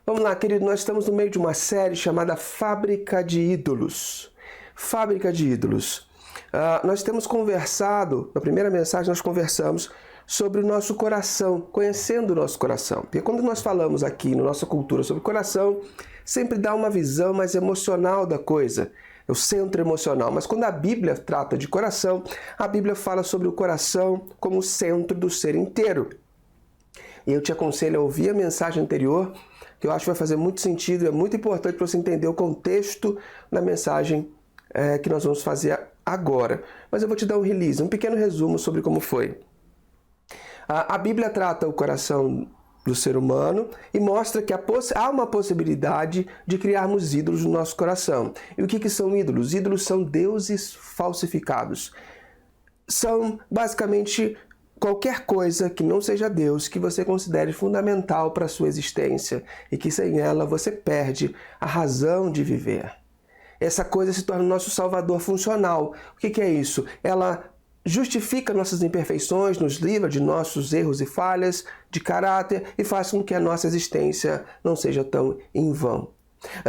Vamos lá, querido, nós estamos no meio de uma série chamada Fábrica de Ídolos. Fábrica de Ídolos. Nós temos conversado, na primeira mensagem nós conversamos sobre o nosso coração, conhecendo o nosso coração. Porque quando nós falamos aqui na nossa cultura sobre coração, sempre dá uma visão mais emocional da coisa, o centro emocional. Mas quando a Bíblia trata de coração, a Bíblia fala sobre o coração como o centro do ser inteiro. E eu te aconselho a ouvir a mensagem anterior, que eu acho que vai fazer muito sentido e é muito importante para você entender o contexto da mensagem que nós vamos fazer agora. Mas eu vou te dar um release, um pequeno resumo sobre como foi. A Bíblia trata o coração do ser humano e mostra que há uma possibilidade de criarmos ídolos no nosso coração. E o que são ídolos? Ídolos são deuses falsificados. São basicamente qualquer coisa que não seja Deus, que você considere fundamental para a sua existência e que sem ela você perde a razão de viver. Essa coisa se torna o nosso salvador funcional. O que é isso? Ela justifica nossas imperfeições, nos livra de nossos erros e falhas de caráter e faz com que a nossa existência não seja tão em vão.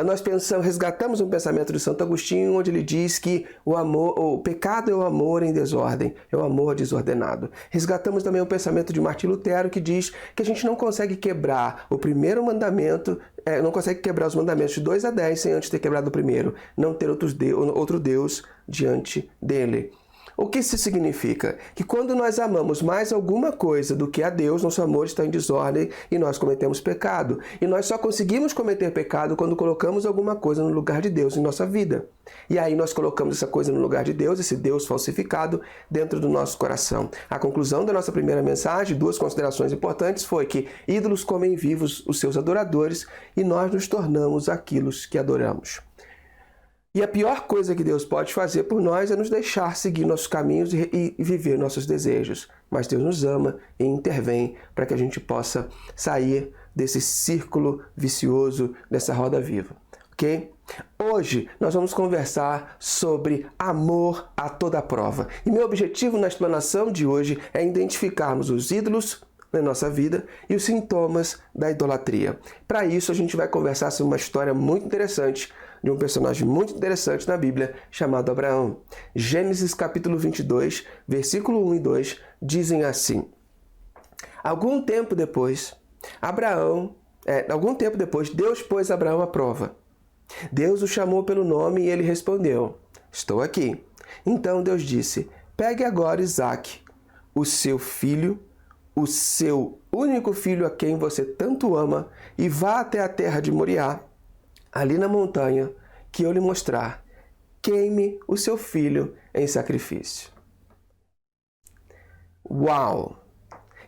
Nós resgatamos um pensamento de Santo Agostinho, onde ele diz que o pecado é o amor em desordem, é o amor desordenado. Resgatamos também o pensamento de Martim Lutero, que diz que a gente não consegue quebrar o primeiro mandamento, não consegue quebrar os mandamentos de 2 a 10 sem antes ter quebrado o primeiro, não ter outro Deus diante dele. O que isso significa? Que quando nós amamos mais alguma coisa do que a Deus, nosso amor está em desordem e nós cometemos pecado. E nós só conseguimos cometer pecado quando colocamos alguma coisa no lugar de Deus em nossa vida. E aí nós colocamos essa coisa no lugar de Deus, esse Deus falsificado, dentro do nosso coração. A conclusão da nossa primeira mensagem, 2 considerações importantes, foi que ídolos comem vivos os seus adoradores e nós nos tornamos aquilo que adoramos. E a pior coisa que Deus pode fazer por nós é nos deixar seguir nossos caminhos e viver nossos desejos. Mas Deus nos ama e intervém para que a gente possa sair desse círculo vicioso, dessa roda viva. Ok? Hoje nós vamos conversar sobre amor a toda prova. E meu objetivo na explanação de hoje é identificarmos os ídolos na nossa vida e os sintomas da idolatria. Para isso a gente vai conversar sobre uma história muito interessante de um personagem muito interessante na Bíblia chamado Abraão. Gênesis capítulo 22, versículo 1 e 2 dizem assim: Algum tempo depois, Deus pôs Abraão à prova. Deus o chamou pelo nome e ele respondeu: Estou aqui. Então Deus disse: Pegue agora Isaque, o seu filho, o seu único filho a quem você tanto ama, e vá até a terra de Moriá, ali na montanha, que eu lhe mostrar. Queime o seu filho em sacrifício. Uau!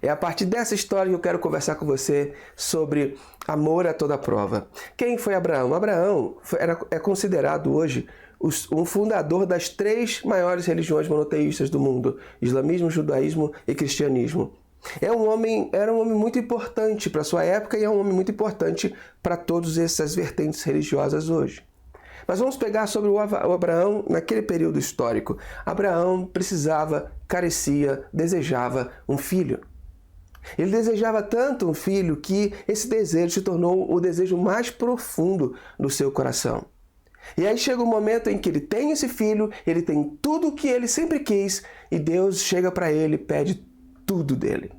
É a partir dessa história que eu quero conversar com você sobre amor a toda prova. Quem foi Abraão? Abraão é considerado hoje um fundador das 3 maiores religiões monoteístas do mundo: islamismo, judaísmo e cristianismo. Era um homem muito importante para a sua época e é um homem muito importante para todas essas vertentes religiosas hoje. Mas vamos pegar sobre o Abraão naquele período histórico. Abraão carecia, desejava um filho. Ele desejava tanto um filho que esse desejo se tornou o desejo mais profundo do seu coração. E aí chega um momento em que ele tem esse filho, ele tem tudo o que ele sempre quis e Deus chega para ele e pede tudo dele.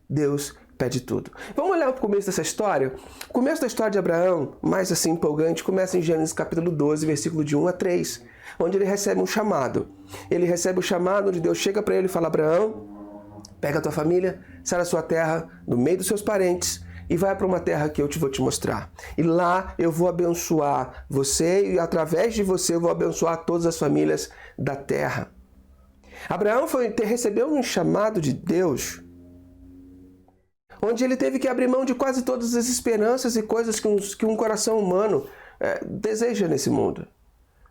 Deus pede tudo. Vamos olhar para o começo dessa história? O começo da história de Abraão, mais assim empolgante, começa em Gênesis capítulo 12, versículo de 1 a 3, onde ele recebe um chamado. Ele recebe o chamado onde Deus chega para ele e fala: Abraão, pega a tua família, sai da sua terra, do meio dos seus parentes, e vai para uma terra que eu vou te mostrar. E lá eu vou abençoar você e através de você eu vou abençoar todas as famílias da terra. Abraão recebeu um chamado de Deus, onde ele teve que abrir mão de quase todas as esperanças e coisas que um coração humano deseja nesse mundo.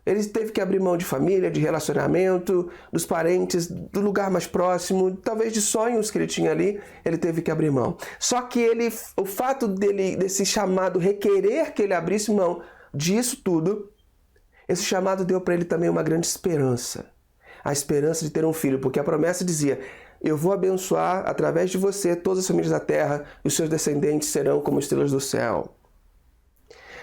Ele teve que abrir mão de família, de relacionamento, dos parentes, do lugar mais próximo, talvez de sonhos que ele tinha ali, ele teve que abrir mão. Só que o fato desse chamado requerer que ele abrisse mão disso tudo, esse chamado deu para ele também uma grande esperança. A esperança de ter um filho, porque a promessa dizia: eu vou abençoar através de você todas as famílias da terra e os seus descendentes serão como estrelas do céu.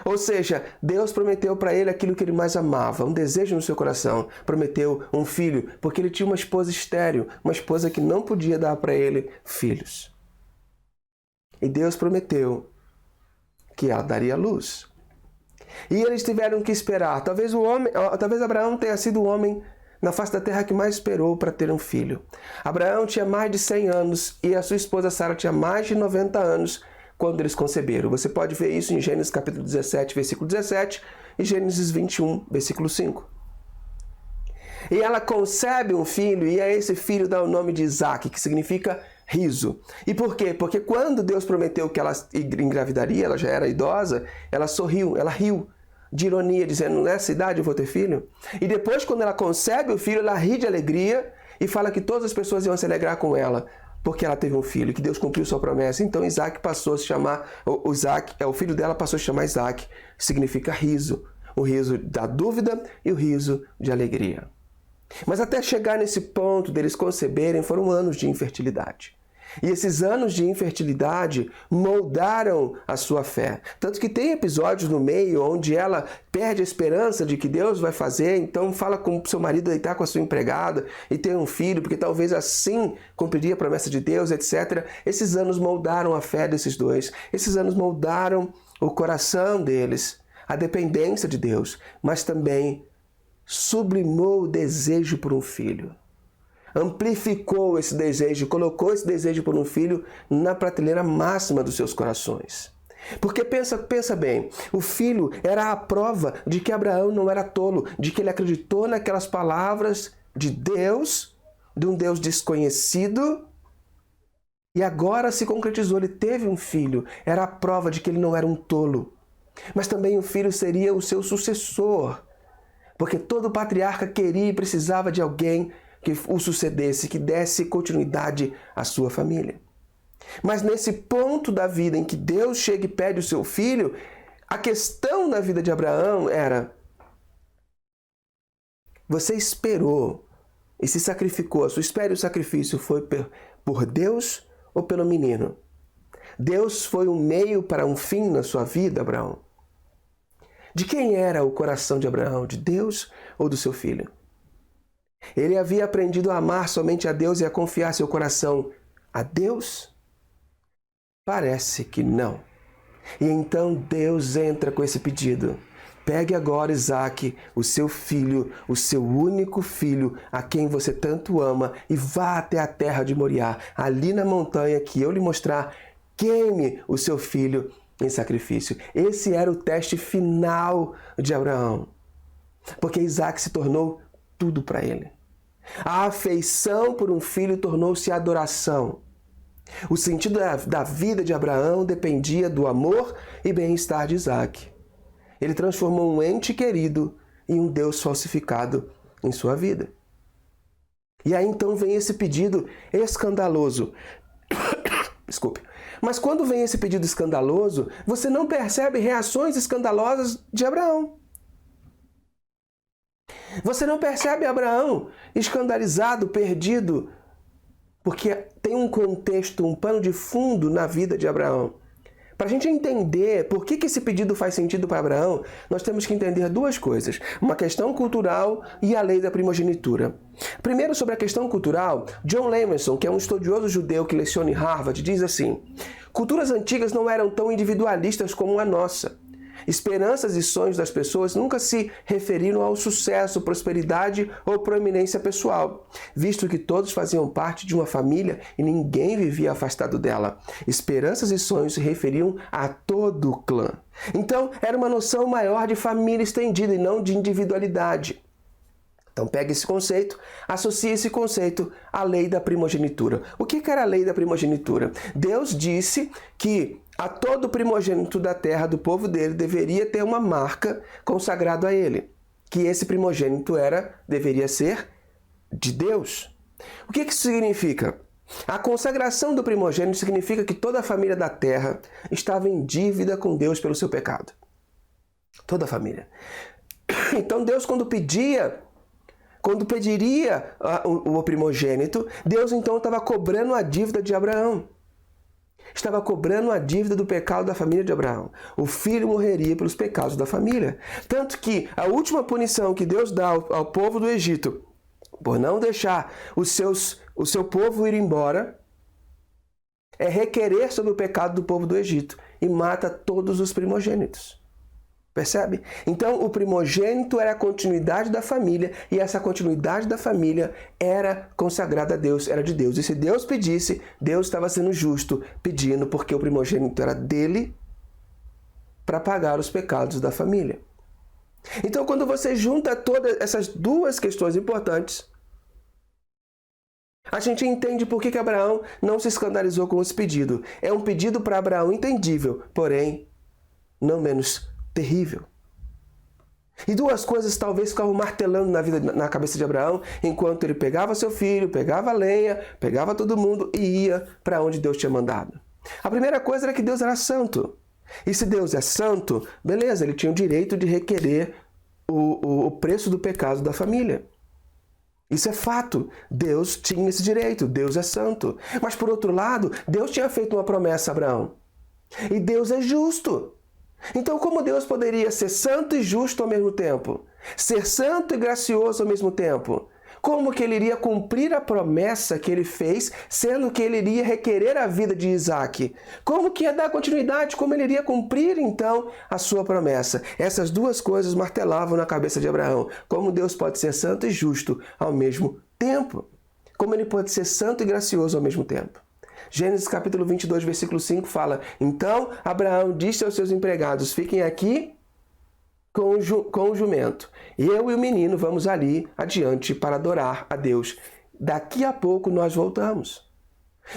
Ou seja, Deus prometeu para ele aquilo que ele mais amava, um desejo no seu coração. Prometeu um filho, porque ele tinha uma esposa estéril, uma esposa que não podia dar para ele filhos. E Deus prometeu que ela daria luz. E eles tiveram que esperar. Talvez Abraão tenha sido o homem na face da terra que mais esperou para ter um filho. Abraão tinha mais de 100 anos e a sua esposa Sara tinha mais de 90 anos quando eles conceberam. Você pode ver isso em Gênesis capítulo 17, versículo 17 e Gênesis 21, versículo 5. E ela concebe um filho e a esse filho dá o nome de Isaac, que significa riso. E por quê? Porque quando Deus prometeu que ela engravidaria, ela já era idosa, ela sorriu, ela riu de ironia, dizendo, nessa idade eu vou ter filho? E depois, quando ela concebe o filho, ela ri de alegria e fala que todas as pessoas iam se alegrar com ela, porque ela teve um filho, que Deus cumpriu sua promessa. Então Isaac passou a se chamar, o filho dela passou a se chamar Isaac, que significa riso. O riso da dúvida e o riso de alegria. Mas até chegar nesse ponto deles conceberem, foram anos de infertilidade. E esses anos de infertilidade moldaram a sua fé. Tanto que tem episódios no meio onde ela perde a esperança de que Deus vai fazer, então fala com o seu marido deitar com a sua empregada e ter um filho, porque talvez assim cumpriria a promessa de Deus, etc. Esses anos moldaram a fé desses dois. Esses anos moldaram o coração deles, a dependência de Deus, mas também sublimou o desejo por um filho. Amplificou esse desejo, colocou esse desejo por um filho na prateleira máxima dos seus corações. Porque pensa bem, o filho era a prova de que Abraão não era tolo, de que ele acreditou naquelas palavras de Deus, de um Deus desconhecido, e agora se concretizou, ele teve um filho, era a prova de que ele não era um tolo. Mas também o filho seria o seu sucessor, porque todo patriarca queria e precisava de alguém que o sucedesse, que desse continuidade à sua família. Mas nesse ponto da vida em que Deus chega e pede o seu filho, a questão na vida de Abraão era: você esperou e se sacrificou, a sua espera e o sacrifício foi por Deus ou pelo menino? Deus foi um meio para um fim na sua vida, Abraão? De quem era o coração de Abraão? De Deus ou do seu filho? Ele havia aprendido a amar somente a Deus e a confiar seu coração a Deus? Parece que não. E então Deus entra com esse pedido. Pegue agora Isaac, o seu filho, o seu único filho, a quem você tanto ama, e vá até a terra de Moriá, ali na montanha que eu lhe mostrar, queime o seu filho em sacrifício. Esse era o teste final de Abraão. Porque Isaac se tornou tudo para ele. A afeição por um filho tornou-se adoração. O sentido da vida de Abraão dependia do amor e bem-estar de Isaac. Ele transformou um ente querido em um Deus falsificado em sua vida. E aí então vem esse pedido escandaloso. Desculpe. Mas quando vem esse pedido escandaloso, você não percebe reações escandalosas de Abraão. Você não percebe Abraão escandalizado, perdido, porque tem um contexto, um pano de fundo na vida de Abraão. Para a gente entender por que esse pedido faz sentido para Abraão, nós temos que entender duas coisas. Uma questão cultural e a lei da primogenitura. Primeiro, sobre a questão cultural, John Levenson, que é um estudioso judeu que leciona em Harvard, diz assim: culturas antigas não eram tão individualistas como a nossa. Esperanças e sonhos das pessoas nunca se referiram ao sucesso, prosperidade ou proeminência pessoal, visto que todos faziam parte de uma família e ninguém vivia afastado dela. Esperanças e sonhos se referiam a todo o clã. Então, era uma noção maior de família estendida e não de individualidade. Então pega esse conceito, associa esse conceito à lei da primogenitura. O que era a lei da primogenitura? Deus disse que a todo primogênito da terra do povo dele deveria ter uma marca consagrada a ele. Que esse primogênito deveria ser de Deus. O que isso significa? A consagração do primogênito significa que toda a família da terra estava em dívida com Deus pelo seu pecado. Toda a família. Então Deus, quando pediria o primogênito, Deus então estava cobrando a dívida de Abraão. estava cobrando a dívida do pecado da família de Abraão. O filho morreria pelos pecados da família. Tanto que a última punição que Deus dá ao povo do Egito, por não deixar o seu povo ir embora, é requerer sobre o pecado do povo do Egito e mata todos os primogênitos. Percebe? Então, o primogênito era a continuidade da família e essa continuidade da família era consagrada a Deus, era de Deus. E se Deus pedisse, Deus estava sendo justo pedindo, porque o primogênito era dele para pagar os pecados da família. Então, quando você junta todas essas duas questões importantes, a gente entende por que Abraão não se escandalizou com esse pedido. É um pedido para Abraão entendível, porém, não menos terrível. E duas coisas talvez ficavam martelando na cabeça de Abraão, enquanto ele pegava seu filho, pegava a lenha, pegava todo mundo e ia para onde Deus tinha mandado. A primeira coisa era que Deus era santo. E se Deus é santo, beleza, ele tinha o direito de requerer o preço do pecado da família. Isso é fato. Deus tinha esse direito. Deus é santo. Mas, por outro lado, Deus tinha feito uma promessa a Abraão. E Deus é justo. Então, como Deus poderia ser santo e justo ao mesmo tempo? Ser santo e gracioso ao mesmo tempo? Como que ele iria cumprir a promessa que ele fez, sendo que ele iria requerer a vida de Isaac? Como que ia dar continuidade? Como ele iria cumprir, então, a sua promessa? Essas duas coisas martelavam na cabeça de Abraão. Como Deus pode ser santo e justo ao mesmo tempo? Como ele pode ser santo e gracioso ao mesmo tempo? Gênesis capítulo 22, versículo 5 fala: Então Abraão disse aos seus empregados: Fiquem aqui com o jumento. Eu e o menino vamos ali adiante para adorar a Deus. Daqui a pouco nós voltamos.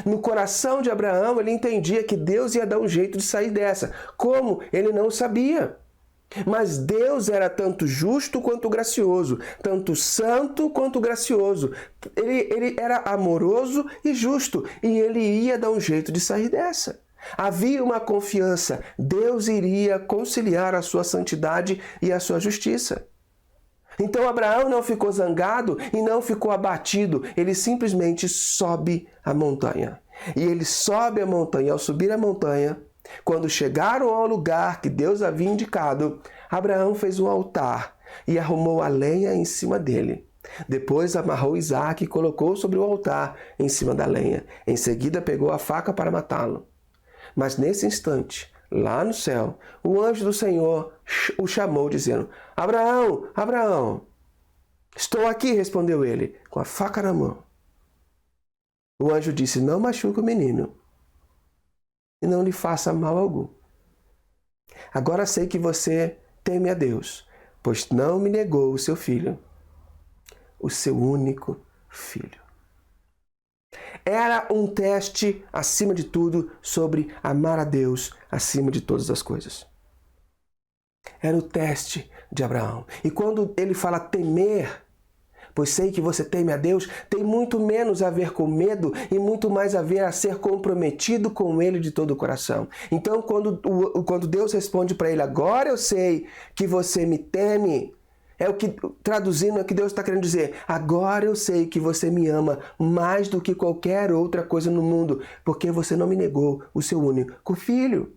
No coração de Abraão, ele entendia que Deus ia dar um jeito de sair dessa. Como? Ele não sabia. Mas Deus era tanto justo quanto gracioso, tanto santo quanto gracioso. Ele era amoroso e justo, e ele ia dar um jeito de sair dessa. Havia uma confiança, Deus iria conciliar a sua santidade e a sua justiça. Então Abraão não ficou zangado e não ficou abatido, ele simplesmente sobe a montanha. E ele sobe a montanha. Ao subir a montanha, quando chegaram ao lugar que Deus havia indicado, Abraão fez um altar e arrumou a lenha em cima dele. Depois amarrou Isaac e colocou sobre o altar em cima da lenha. Em seguida pegou a faca para matá-lo. Mas nesse instante, lá no céu, o anjo do Senhor o chamou dizendo: Abraão, Abraão! Estou aqui, respondeu ele, com a faca na mão. O anjo disse: Não machuque o menino e não lhe faça mal algum. Agora sei que você teme a Deus, pois não me negou o seu filho, o seu único filho. Era um teste, acima de tudo, sobre amar a Deus acima de todas as coisas. Era o teste de Abraão. E quando ele fala temer, pois sei que você teme a Deus, tem muito menos a ver com medo e muito mais a ver a ser comprometido com Ele de todo o coração. Então, quando Deus responde para ele: agora eu sei que você me teme, traduzindo, é o que Deus está querendo dizer: agora eu sei que você me ama mais do que qualquer outra coisa no mundo, porque você não me negou o seu único filho.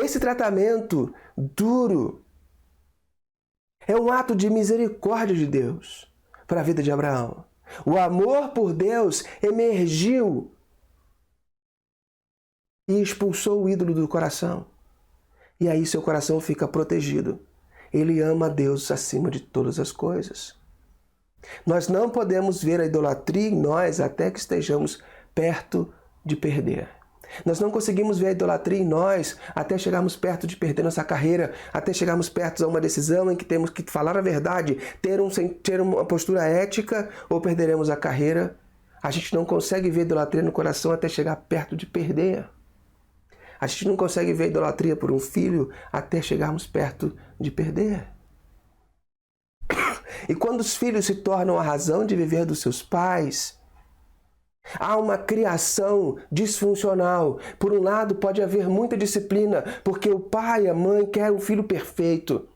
Esse tratamento duro é um ato de misericórdia de Deus para a vida de Abraão. O amor por Deus emergiu e expulsou o ídolo do coração. E aí seu coração fica protegido. Ele ama a Deus acima de todas as coisas. Nós não podemos ver a idolatria em nós até que estejamos perto de perder. Nós não conseguimos ver a idolatria em nós até chegarmos perto de perder nossa carreira, até chegarmos perto de uma decisão em que temos que falar a verdade, ter uma postura ética, ou perderemos a carreira. A gente não consegue ver a idolatria no coração até chegar perto de perder. A gente não consegue ver a idolatria por um filho até chegarmos perto de perder. E quando os filhos se tornam a razão de viver dos seus pais, há uma criação disfuncional. Por um lado, pode haver muita disciplina, porque o pai e a mãe querem um filho perfeito.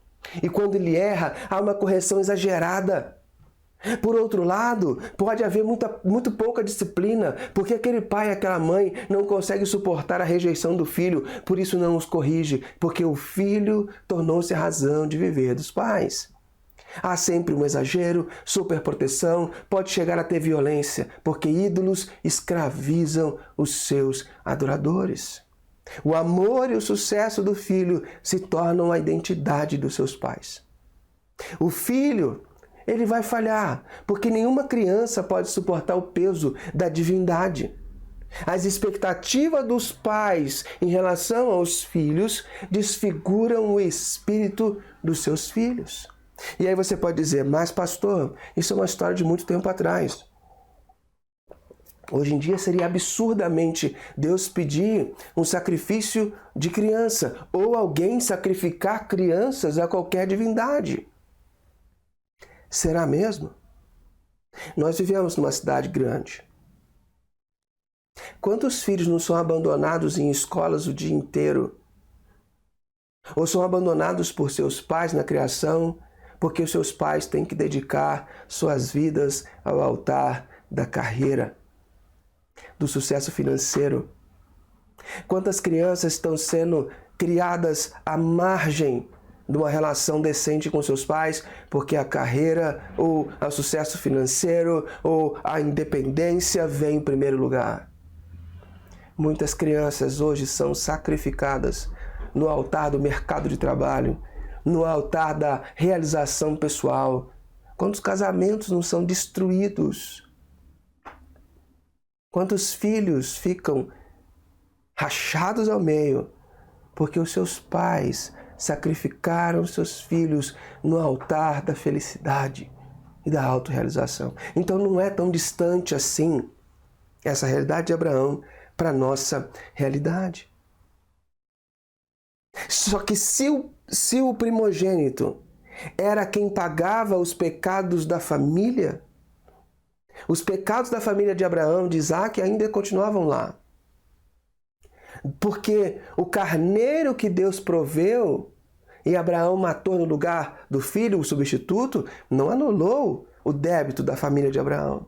E quando ele erra, há uma correção exagerada. Por outro lado, pode haver muito pouca disciplina, porque aquele pai e aquela mãe não conseguem suportar a rejeição do filho, por isso não os corrige, porque o filho tornou-se a razão de viver dos pais. Há sempre um exagero, superproteção, pode chegar a ter violência, porque ídolos escravizam os seus adoradores. O amor e o sucesso do filho se tornam a identidade dos seus pais. O filho, ele vai falhar, porque nenhuma criança pode suportar o peso da divindade. As expectativas dos pais em relação aos filhos desfiguram o espírito dos seus filhos. E aí você pode dizer, mas pastor, isso é uma história de muito tempo atrás. Hoje em dia seria absurdamente Deus pedir um sacrifício de criança ou alguém sacrificar crianças a qualquer divindade. Será mesmo? Nós vivemos numa cidade grande. Quantos filhos não são abandonados em escolas o dia inteiro? Ou são abandonados por seus pais na criação, porque os seus pais têm que dedicar suas vidas ao altar da carreira, do sucesso financeiro? Quantas crianças estão sendo criadas à margem de uma relação decente com seus pais, porque a carreira, ou o sucesso financeiro, ou a independência vem em primeiro lugar? Muitas crianças hoje são sacrificadas no altar do mercado de trabalho, no altar da realização pessoal. Quantos casamentos não são destruídos? Quantos filhos ficam rachados ao meio porque os seus pais sacrificaram seus filhos no altar da felicidade e da autorrealização? Então não é tão distante assim essa realidade de Abraão para a nossa realidade. Só que se o primogênito era quem pagava os pecados da família, os pecados da família de Abraão, de Isaac, ainda continuavam lá. Porque o carneiro que Deus proveu e Abraão matou no lugar do filho, o substituto, não anulou o débito da família de Abraão.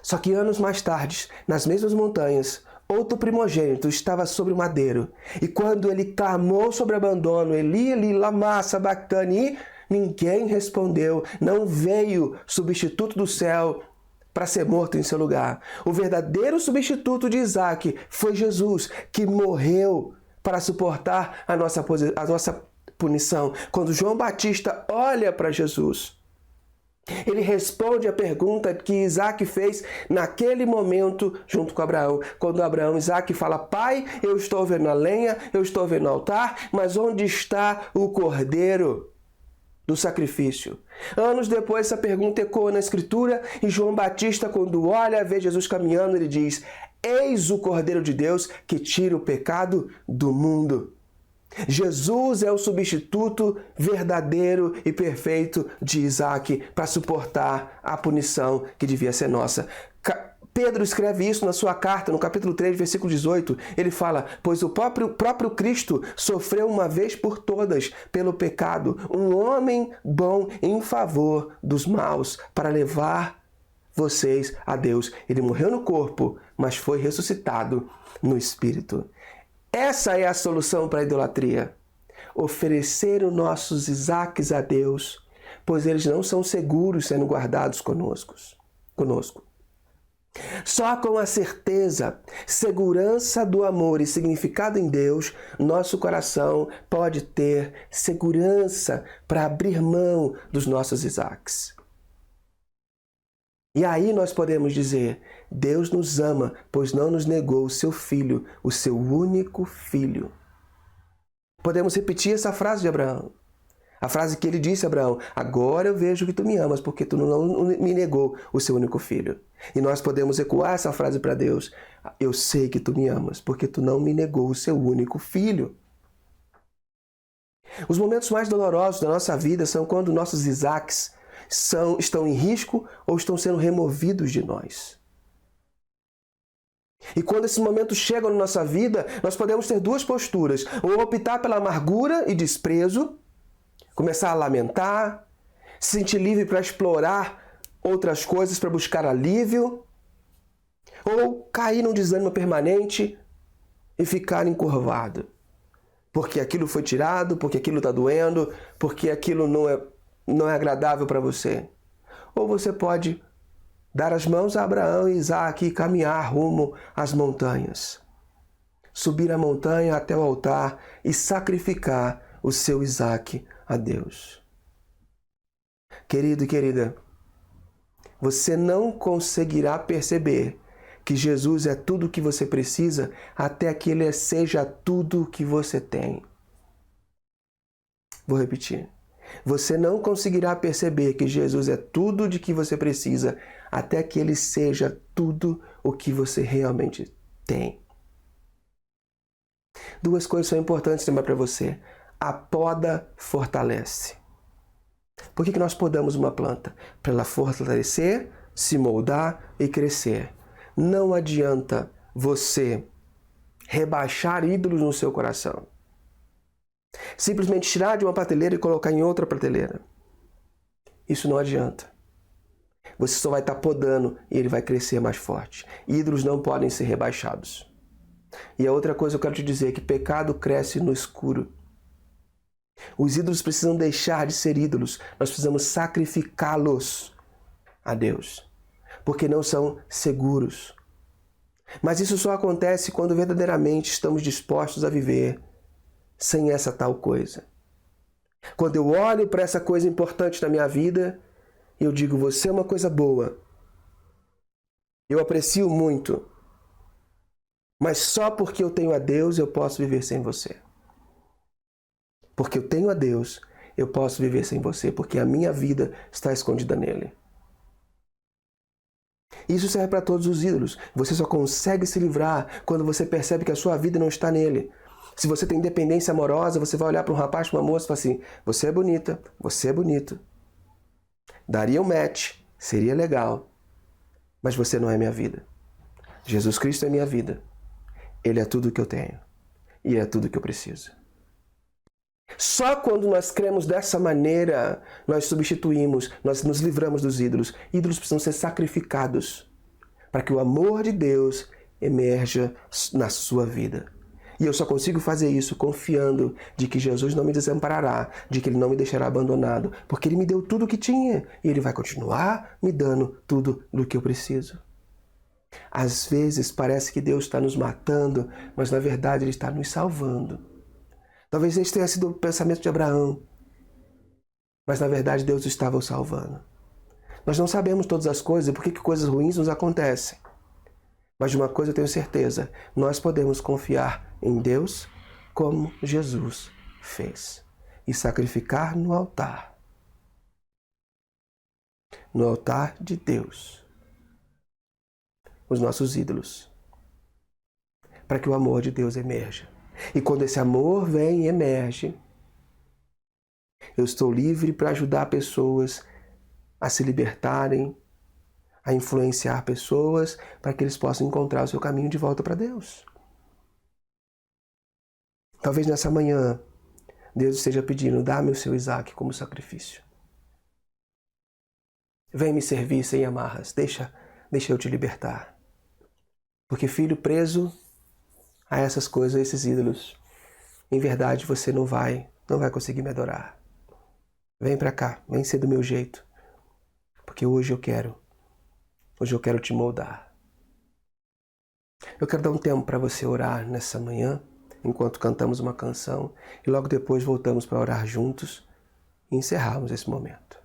Só que anos mais tarde, nas mesmas montanhas, outro primogênito estava sobre o madeiro. E quando ele clamou sobre abandono, Eli, Eli, lama sabachthani, ninguém respondeu. Não veio substituto do céu para ser morto em seu lugar. O verdadeiro substituto de Isaac foi Jesus, que morreu para suportar a nossa punição. Quando João Batista olha para Jesus, ele responde a pergunta que Isaac fez naquele momento junto com Abraão. Quando Isaac fala, pai, eu estou vendo a lenha, eu estou vendo o altar, mas onde está o cordeiro do sacrifício? Anos depois essa pergunta ecoa na Escritura e João Batista, quando olha, vê Jesus caminhando, ele diz, eis o Cordeiro de Deus que tira o pecado do mundo. Jesus é o substituto verdadeiro e perfeito de Isaac para suportar a punição que devia ser nossa. Pedro escreve isso na sua carta, no capítulo 3, versículo 18. Ele fala, pois o próprio Cristo sofreu uma vez por todas pelo pecado, um homem bom em favor dos maus, para levar vocês a Deus. Ele morreu no corpo, mas foi ressuscitado no espírito. Essa é a solução para a idolatria. Oferecer os nossos Isaques a Deus, pois eles não são seguros sendo guardados conosco. Só com a certeza, segurança do amor e significado em Deus, nosso coração pode ter segurança para abrir mão dos nossos Isaques. E aí nós podemos dizer, Deus nos ama, pois não nos negou o seu filho, o seu único filho. Podemos repetir essa frase de Abraão. A frase que ele disse a Abraão, agora eu vejo que tu me amas, porque tu não me negou o seu único filho. E nós podemos ecoar essa frase para Deus, eu sei que tu me amas, porque tu não me negou o seu único filho. Os momentos mais dolorosos da nossa vida são quando nossos Isaques estão em risco ou estão sendo removidos de nós. E quando esses momentos chegam na nossa vida, nós podemos ter duas posturas. Ou optar pela amargura e desprezo, começar a lamentar, Se sentir livre para explorar outras coisas, para buscar alívio, ou cair num desânimo permanente e ficar encurvado. Porque aquilo foi tirado, porque aquilo está doendo, porque aquilo não é agradável para você. Ou você pode dar as mãos a Abraão e Isaque e caminhar rumo às montanhas. Subir a montanha até o altar e sacrificar o seu Isaque a Deus. Querido e querida, você não conseguirá perceber que Jesus é tudo o que você precisa até que Ele seja tudo o que você tem. Vou repetir. Você não conseguirá perceber que Jesus é tudo de que você precisa até que Ele seja tudo o que você realmente tem. Duas coisas são importantes lembrar para você. A poda fortalece. Por que nós podamos uma planta? Para ela fortalecer, se moldar e crescer. Não adianta você rebaixar ídolos no seu coração. Simplesmente tirar de uma prateleira e colocar em outra prateleira. Isso não adianta. Você só vai estar podando e ele vai crescer mais forte. Ídolos não podem ser rebaixados. E a outra coisa que eu quero te dizer é que pecado cresce no escuro. Os ídolos precisam deixar de ser ídolos. Nós precisamos sacrificá-los a Deus, porque não são seguros. Mas isso só acontece quando verdadeiramente estamos dispostos a viver sem essa tal coisa. Quando eu olho para essa coisa importante na minha vida, eu digo, você é uma coisa boa. Eu aprecio muito. Mas só porque eu tenho a Deus, eu posso viver sem você. Porque eu tenho a Deus, eu posso viver sem você, porque a minha vida está escondida nele. Isso serve para todos os ídolos. Você só consegue se livrar quando você percebe que a sua vida não está nele. Se você tem dependência amorosa, você vai olhar para um rapaz, para uma moça e falar assim, você é bonita, você é bonito. Daria um match, seria legal, mas você não é minha vida. Jesus Cristo é minha vida. Ele é tudo o que eu tenho e é tudo o que eu preciso. Só quando nós cremos dessa maneira, nós substituímos, nós nos livramos dos ídolos. Ídolos precisam ser sacrificados para que o amor de Deus emerja na sua vida. E eu só consigo fazer isso confiando de que Jesus não me desamparará, de que Ele não me deixará abandonado, porque Ele me deu tudo o que tinha e Ele vai continuar me dando tudo do que eu preciso. Às vezes parece que Deus está nos matando, mas na verdade Ele está nos salvando. Talvez esse tenha sido o pensamento de Abraão, mas na verdade Deus estava o salvando. Nós não sabemos todas as coisas e por que coisas ruins nos acontecem. Mas de uma coisa eu tenho certeza, nós podemos confiar em Deus como Jesus fez e sacrificar no altar de Deus, os nossos ídolos, para que o amor de Deus emerja. E quando esse amor vem e emerge, eu estou livre para ajudar pessoas a se libertarem, a influenciar pessoas para que eles possam encontrar o seu caminho de volta para Deus. Talvez nessa manhã Deus esteja pedindo, dá-me o seu Isaque como sacrifício. Vem me servir sem amarras, deixa eu te libertar. Porque filho preso a essas coisas, a esses ídolos, em verdade você não vai conseguir me adorar. Vem para cá, vem ser do meu jeito, porque hoje eu quero te moldar. Eu quero dar um tempo para você orar nessa manhã, enquanto cantamos uma canção, e logo depois voltamos para orar juntos e encerrarmos esse momento.